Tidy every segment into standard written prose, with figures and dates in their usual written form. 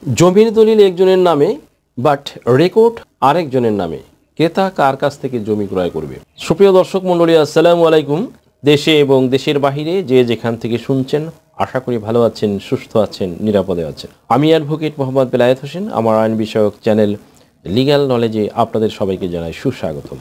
জমির দলিল একজনের নামে বাট রেকর্ড আরেকজনের নামে, ক্রেতা কার কাছ থেকে জমি ক্রয় করবে? সুপ্রিয় দর্শক মণ্ডলী, আসসালামু আলাইকুম। দেশে এবং দেশের বাহিরে যে যেখান থেকে শুনছেন, আশা করি ভালো আছেন, সুস্থ আছেন, নিরাপদে আছেন। আমি অ্যাডভোকেট মোহাম্মদ বেলায়েত হোসেন, আমার আইন বিষয়ক চ্যানেল লিগ্যাল নলেজে আপনাদের সবাইকে জানাই সুস্বাগতম।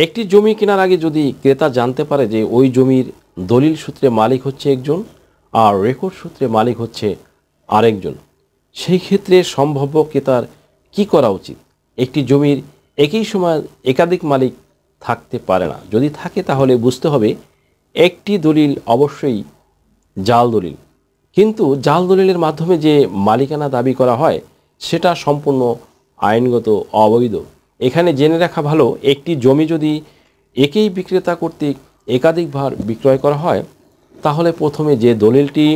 একটি জমি কেনার আগে যদি ক্রেতা জানতে পারে যে ওই জমির দলিল সূত্রে মালিক হচ্ছে একজন আর রেকর্ড সূত্রে মালিক হচ্ছে আরেকজন, সেই ক্ষেত্রে সম্ভাব্য ক্রেতার কি করা উচিত? একটি জমির একই সময় একাধিক মালিক থাকতে পারে না। যদি থাকে তাহলে বুঝতে হবে একটি দলিল অবশ্যই জাল দলিল, কিন্তু জাল দলিলের মাধ্যমে যে মালিকানা দাবি করা হয় সেটা সম্পূর্ণ আইনগত অবৈধ। এখানে জেনে রাখা ভালো, একটি জমি যদি একই বিক্রেতা কর্তৃক একাধিকবার বিক্রয় করা হয় তাহলে প্রথমে যে দলিলটি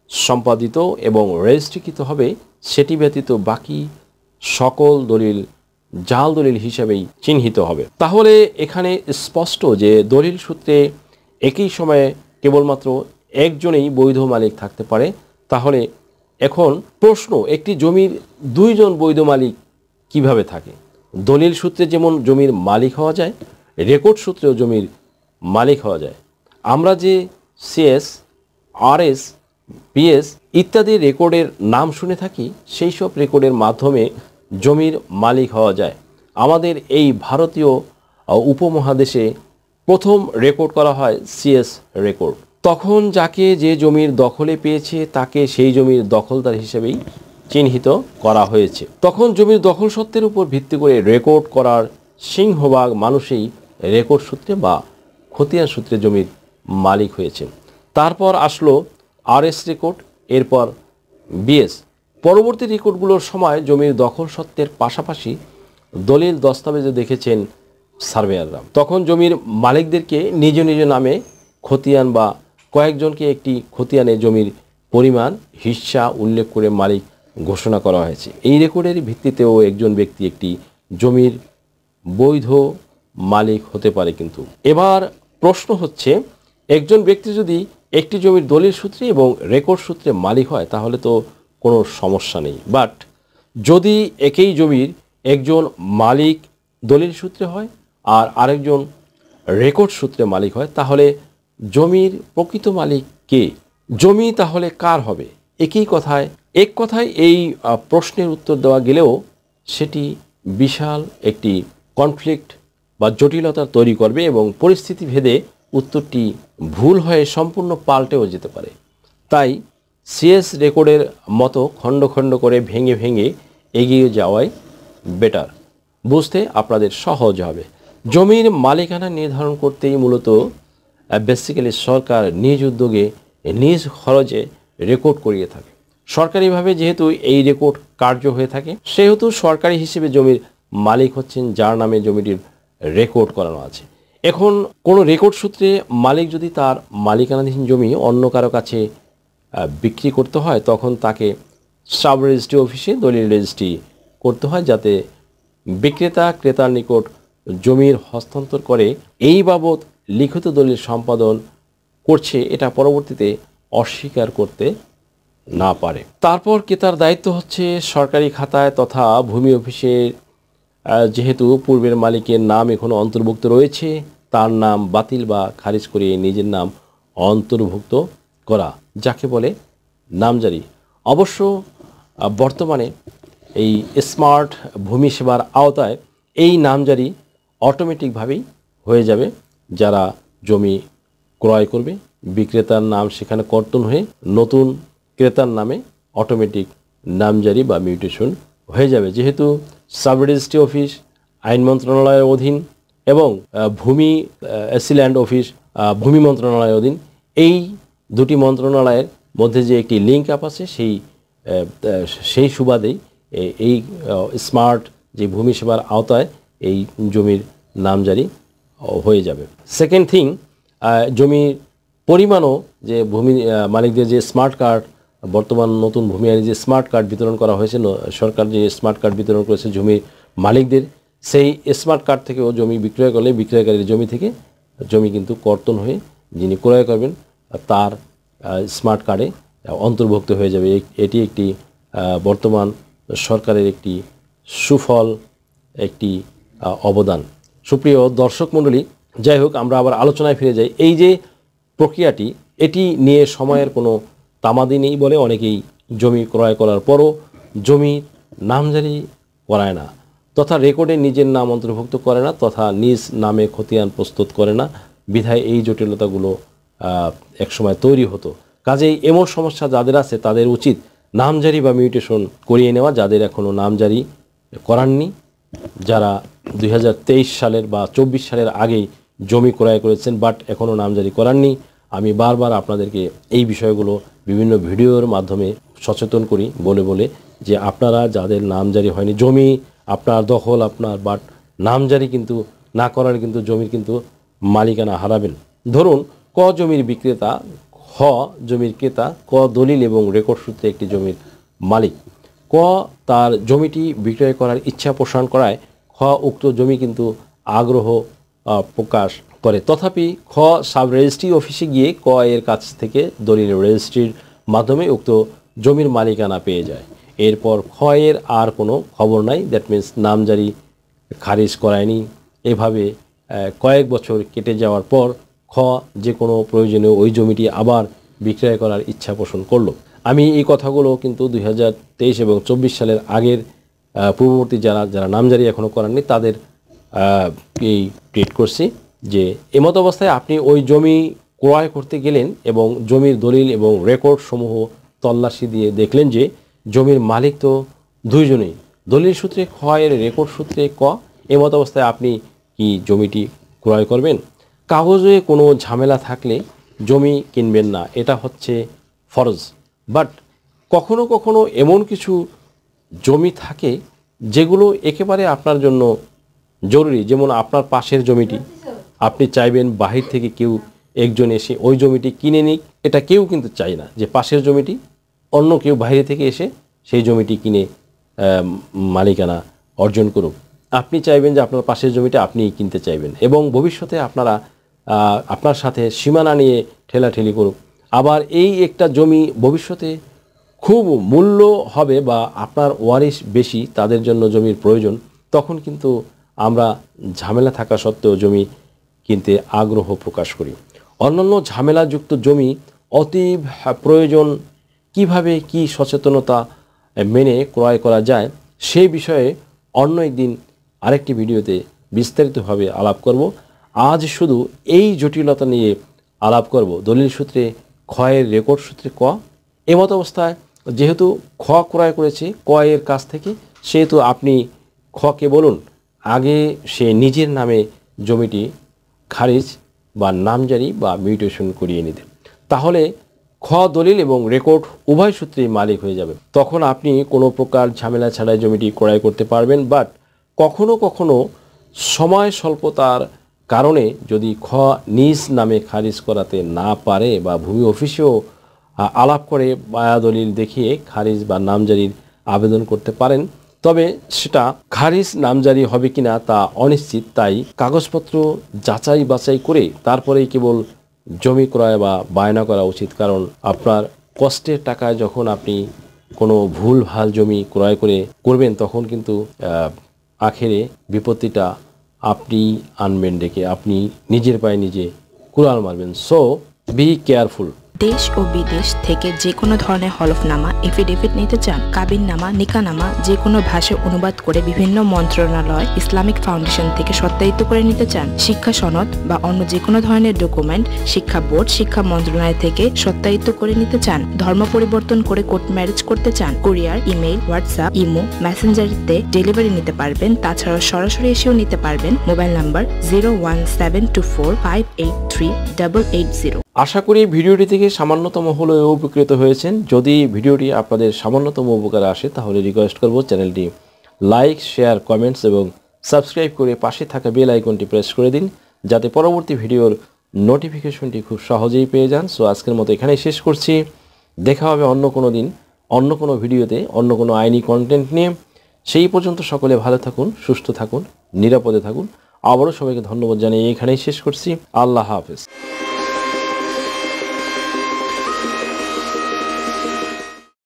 সম্পাদিত এবং রেজিস্ট্রিকৃত হবে সেটি ব্যতীত বাকি সকল দলিল জাল দলিল হিসেবেই চিহ্নিত হবে। তাহলে এখানে স্পষ্ট যে দলিল সূত্রে একই সময়ে কেবলমাত্র একজনেই বৈধ মালিক থাকতে পারে। তাহলে এখন প্রশ্ন, একটি জমির দুইজন বৈধ মালিক কিভাবে থাকে? দলিল সূত্রে যেমন জমির মালিক হওয়া যায়, রেকর্ড সূত্রেও জমির মালিক হওয়া যায়। আমরা যে সিএস, আরএস, পিএস ইত্যাদি রেকর্ডের নাম শুনে থাকি, সেই সব রেকর্ডের মাধ্যমে জমির মালিক হওয়া যায়। আমাদের এই ভারতীয় উপমহাদেশে প্রথম রেকর্ড করা হয় সিএস রেকর্ড। তখন যাকে যে জমির দখলে পেয়েছে তাকে সেই জমির দখলদার হিসেবেই চিহ্নিত করা হয়েছে। তখন জমির দখল সত্ত্বের উপর ভিত্তি করে রেকর্ড করার সিংহভাগ মানুষই রেকর্ড সূত্রে বা খতিয়ান সূত্রে জমির মালিক হয়েছে। তারপর আসলো আরএস রেকর্ড, এরপর বিএস। পরবর্তী রেকর্ডগুলোর সময় জমির দখল সত্ত্বের পাশাপাশি দলিল দস্তাবেজে দেখেছেন সার্ভেয়াররা। তখন জমির মালিকদেরকে নিজ নিজ নামে খতিয়ান বা কয়েকজনকে একটি খতিয়ানে জমির পরিমাণ হিস্সা উল্লেখ করে মালিক ঘোষণা করা হয়েছে। এই রেকর্ডের ভিত্তিতেও একজন ব্যক্তি একটি জমির বৈধ মালিক হতে পারে। কিন্তু এবার প্রশ্ন হচ্ছে, একজন ব্যক্তি যদি একটি জমির দলিল সূত্রে এবং রেকর্ড সূত্রে মালিক হয় তাহলে তো কোনো সমস্যা নেই। বাট যদি একই জমির একজন মালিক দলিল সূত্রে হয় আর আরেকজন রেকর্ড সূত্রে মালিক হয় তাহলে জমির প্রকৃত মালিক কে? জমি তাহলে কার হবে? এক কথায় এই প্রশ্নের উত্তর দেওয়া গেলেও সেটি বিশাল একটি কনফ্লিক্ট বা জটিলতা তৈরি করবে এবং পরিস্থিতি ভেদে উত্তরটি ভুল হয়ে সম্পূর্ণ পাল্টেও যেতে পারে। তাই সিএস রেকর্ডের মতো খণ্ড খণ্ড করে ভেঙে ভেঙে এগিয়ে যাওয়াই বেটার, বুঝতে আপনাদের সহজ হবে। জমির মালিকানা নির্ধারণ করতেই মূলত বেসিক্যালি সরকার নিজ উদ্যোগে নিজ খরচে রেকর্ড করিয়ে থাকে। সরকারিভাবে যেহেতু এই রেকর্ড কার্য হয়ে থাকে সেহেতু সরকারি হিসেবে জমির মালিক হচ্ছেন যার নামে জমিটির রেকর্ড করানো আছে। এখন কোনো রেকর্ড সূত্রে মালিক যদি তার মালিকানাধীন জমি অন্য কারো কাছে বিক্রি করতে হয় তখন তাকে সাব রেজিস্ট্রি অফিসে দলিল রেজিস্ট্রি করতে হয়, যাতে বিক্রেতা ক্রেতার নিকট জমির হস্তান্তর করে এই বাবদ লিখিত দলিল সম্পাদন করছে এটা পরবর্তীতে অস্বীকার করতে না পারে। তারপর ক্রেতার দায়িত্ব হচ্ছে সরকারি খাতায় তথা ভূমি অফিসে, যেহেতু পূর্বের মালিকের নাম এখনও অন্তর্ভুক্ত রয়েছে, তার নাম বাতিল বা খারিজ করে নিজের নাম অন্তর্ভুক্ত করা, যাকে বলে নামজারি। অবশ্য বর্তমানে এই স্মার্ট ভূমি সেবার আওতায় এই নামজারি অটোমেটিকভাবেই হয়ে যাবে। যারা জমি ক্রয় করবে বিক্রেতার নাম সেখানে কর্তন হয়ে নতুন ক্রেতার নামে অটোমেটিক নামজারি বা মিউটেশন হয়ে যাবে। যেহেতু সাব রেজিস্ট্রি অফিস আইন মন্ত্রণালয়ের অধীন এবং ভূমি অ্যাসিল্যান্ড অফিস ভূমি মন্ত্রণালয়ের অধীন, এই দুটি মন্ত্রণালয়ের মধ্যে যে একটি লিঙ্ক আপ আছে সেই সুবাদেই এই স্মার্ট যে ভূমি সেবার আওতায় এই জমির নামজারি হয়ে যাবে। সেকেন্ড থিং, জমির পরিমাণও যে ভূমি মালিকদের যে স্মার্ট কার্ড, বর্তমান নতুন ভূমি আইনে যে স্মার্ট কার্ড বিতরণ করা হয়েছে, সরকার যে স্মার্ট কার্ড বিতরণ করেছে জমির মালিকদের, সেই স্মার্ট কার্ড থেকেও জমি বিক্রয় করলে বিক্রয়কারীর জমি থেকে জমি কিন্তু কর্তন হয়ে যিনি ক্রয় করবেন তার স্মার্ট কার্ডে অন্তর্ভুক্ত হয়ে যাবে। এটি একটি বর্তমান সরকারের একটি সুফল, একটি অবদান। সুপ্রিয় দর্শক মণ্ডলী, যাই হোক, আমরা আবার আলোচনায় ফিরে যাই। এই যে প্রক্রিয়াটি, এটি নিয়ে সময়ের কোনো তামাদি নেই বলে অনেকেই জমি ক্রয় করার পরও জমির নামজারি করায় না, তথা রেকর্ডে নিজের নাম অন্তর্ভুক্ত করে না, তথা নিজ নামে খতিয়ান প্রস্তুত করে না। বিধায় এই জটিলতাগুলো একসময় তৈরি হতো। কাজেই এমন সমস্যা যাদের আছে তাদের উচিত নামজারি বা মিউটেশন করিয়ে নেওয়া, যাদের এখনও নামজারি করাননি, যারা 2023 সালের বা 24 সালের আগেই জমি ক্রয় করেছেন বাট এখনও নামজারি করাননি। আমি বারবার আপনাদেরকে এই বিষয়গুলো বিভিন্ন ভিডিওর মাধ্যমে সচেতন করি বলে যে আপনারা যাদের নামজারি হয়নি, জমি আপনার দখল আপনার, বাট নামজারি কিন্তু না করার কিন্তু জমির কিন্তু মালিকানা হারাবেন। ধরুন ক জমির বিক্রেতা, খ জমির ক্রেতা, ক দলিল এবং রেকর্ড সূত্রে একটি জমির মালিক। ক তার জমিটি বিক্রয় করার ইচ্ছা পোষণ করায় খ উক্ত জমি কিন্তু আগ্রহ প্রকাশ করে। তথাপি খ সাব রেজিস্ট্রি অফিসে গিয়ে ক এর কাছ থেকে দলিল রেজিস্ট্রির মাধ্যমে উক্ত জমির মালিকানা পেয়ে যায়। এরপর খ এর আর কোনো খবর নাই, দ্যাট মিন্স নামজারি খারিজ করায়নি। এভাবে কয়েক বছর কেটে যাওয়ার পর খ যে কোনো প্রয়োজনে ওই জমিটি আবার বিক্রয় করার ইচ্ছা পোষণ করলো। আমি এই কথাগুলো কিন্তু 2023 এবং 24 সালের আগের পূর্ববর্তী যারা নামজারি এখনও করেননি তাদের এই ট্রিট করছি যে এমত অবস্থায় আপনি ওই জমি ক্রয় করতে গেলেন এবং জমির দলিল এবং রেকর্ড সমূহ তল্লাশি দিয়ে দেখলেন যে জমির মালিক তো দুইজনেই, দলিল সূত্রে খ এর রেকর্ড সূত্রে ক। এমত অবস্থায় আপনি কি জমিটি ক্রয় করবেন? কাগজে কোনো ঝামেলা থাকলে জমি কিনবেন না, এটা হচ্ছে ফরজ। বাট কখনো কখনো এমন কিছু জমি থাকে যেগুলো একেবারে আপনার জন্য জরুরি, যেমন আপনার পাশের জমিটি আপনি চাইবেন বাহির থেকে কেউ একজন এসে ওই জমিটি কিনে নিক। এটা কেউ কিন্তু চায় না যে পাশের জমিটি অন্য কেউ বাইরে থেকে এসে সেই জমিটি কিনে মালিকানা অর্জন করুক। আপনি চাইবেন যে আপনার পাশের জমিটা আপনিই কিনতে চাইবেন এবং ভবিষ্যতে আপনার সাথে সীমানা নিয়ে ঠেলাঠেলি করুক। আবার এই একটা জমি ভবিষ্যতে খুব মূল্য হবে বা আপনার ওয়ারিশ বেশি, তাদের জন্য জমির প্রয়োজন, তখন কিন্তু আমরা ঝামেলা থাকা সত্ত্বেও জমি কিনতে আগ্রহ প্রকাশ করি। অন্যান্য ঝামেলাযুক্ত জমি অতীব প্রয়োজন, কিভাবে কি সচেতনতা মেনে ক্রয় করা যায় সেই বিষয়ে অন্য একদিন আরেকটি ভিডিওতে বিস্তারিতভাবে আলাপ করব। আজ শুধু এই জটিলতা নিয়ে আলাপ করব দলিল সূত্রে খ এর রেকর্ড সূত্রে ক। এমত অবস্থায় যেহেতু খ ক্রয় করেছে ক এর কাছ থেকে, সেহেতু আপনি খকে বলুন আগে সে নিজের নামে জমিটি খারিজ বা নামজারি বা মিউটেশন করিয়ে নিতে, তাহলে খ দলিল এবং রেকর্ড উভয় সূত্রেই মালিক হয়ে যাবে। তখন আপনি কোনো প্রকার ঝামেলা ছাড়াই জমিটি ক্রয় করতে পারবেন। বাট কখনো কখনো সময় স্বল্পতার কারণে যদি খ নিজ নামে খারিজ করাতে না পারে বা ভূমি অফিসেও আলাপ করে বায়া দলিল দেখিয়ে খারিজ বা নামজারির আবেদন করতে পারেন, তবে সেটা খারিজ নামজারি হবে কিনা তা অনিশ্চিত। তাই কাগজপত্র যাচাই বাছাই করে তারপরেই কেবল জমি ক্রয় বা বায়না করা উচিত। কারণ আপনার কষ্টের টাকায় যখন আপনি কোনো ভুল ভাল জমি ক্রয় করবেন তখন কিন্তু আখেরে বিপত্তিটা আপনি আনবেন ডেকে, আপনি নিজের পায়ে নিজে কুড়াল মারবেন। So be careful. দেশ ও বিদেশ থেকে যে কোনো ধরনের হলফনামা, এফিডেভিট নিতে চান, কাবিননামা, নিকানামা যে কোনো ভাষায় অনুবাদ করে বিভিন্ন মন্ত্রণালয়, ইসলামিক ফাউন্ডেশন থেকে সত্যায়িত করে নিতে চান, শিক্ষা সনদ বা অন্য যে কোনো ধরনের ডকুমেন্ট শিক্ষা বোর্ড, শিক্ষা মন্ত্রণালয় থেকে সত্যায়িত করে নিতে চান, ধর্ম পরিবর্তন করে কোর্ট ম্যারেজ করতে চান, কুরিয়ার, ইমেইল, হোয়াটসঅ্যাপ, ইমো, মেসেঞ্জারিতে ডেলিভারি নিতে পারবেন। তাছাড়াও সরাসরি এসেও নিতে পারবেন। Mobile number 01724583880। আশা করি ভিডিওটি থেকে সামান্যতম হলেও উপকৃত হয়েছেন। যদি ভিডিওটি আপনাদের সামান্যতম উপকারে আসে তাহলে রিকোয়েস্ট করব চ্যানেলটি লাইক, শেয়ার, কমেন্টস এবং সাবস্ক্রাইব করে পাশে থাকা বেল আইকনটি প্রেস করে দিন যাতে পরবর্তী ভিডিওর নোটিফিকেশনটি খুব সহজেই পেয়ে যান। সো আজকের মতো এখানেই শেষ করছি। দেখা হবে অন্য কোনো দিন, অন্য কোনো ভিডিওতে, অন্য কোনো আইনি কন্টেন্ট নিয়ে। সেই পর্যন্ত সকলে ভালো থাকুন, সুস্থ থাকুন, নিরাপদে থাকুন। আবারও সবাইকে ধন্যবাদ জানিয়ে এখানেই শেষ করছি। আল্লাহ হাফেজ।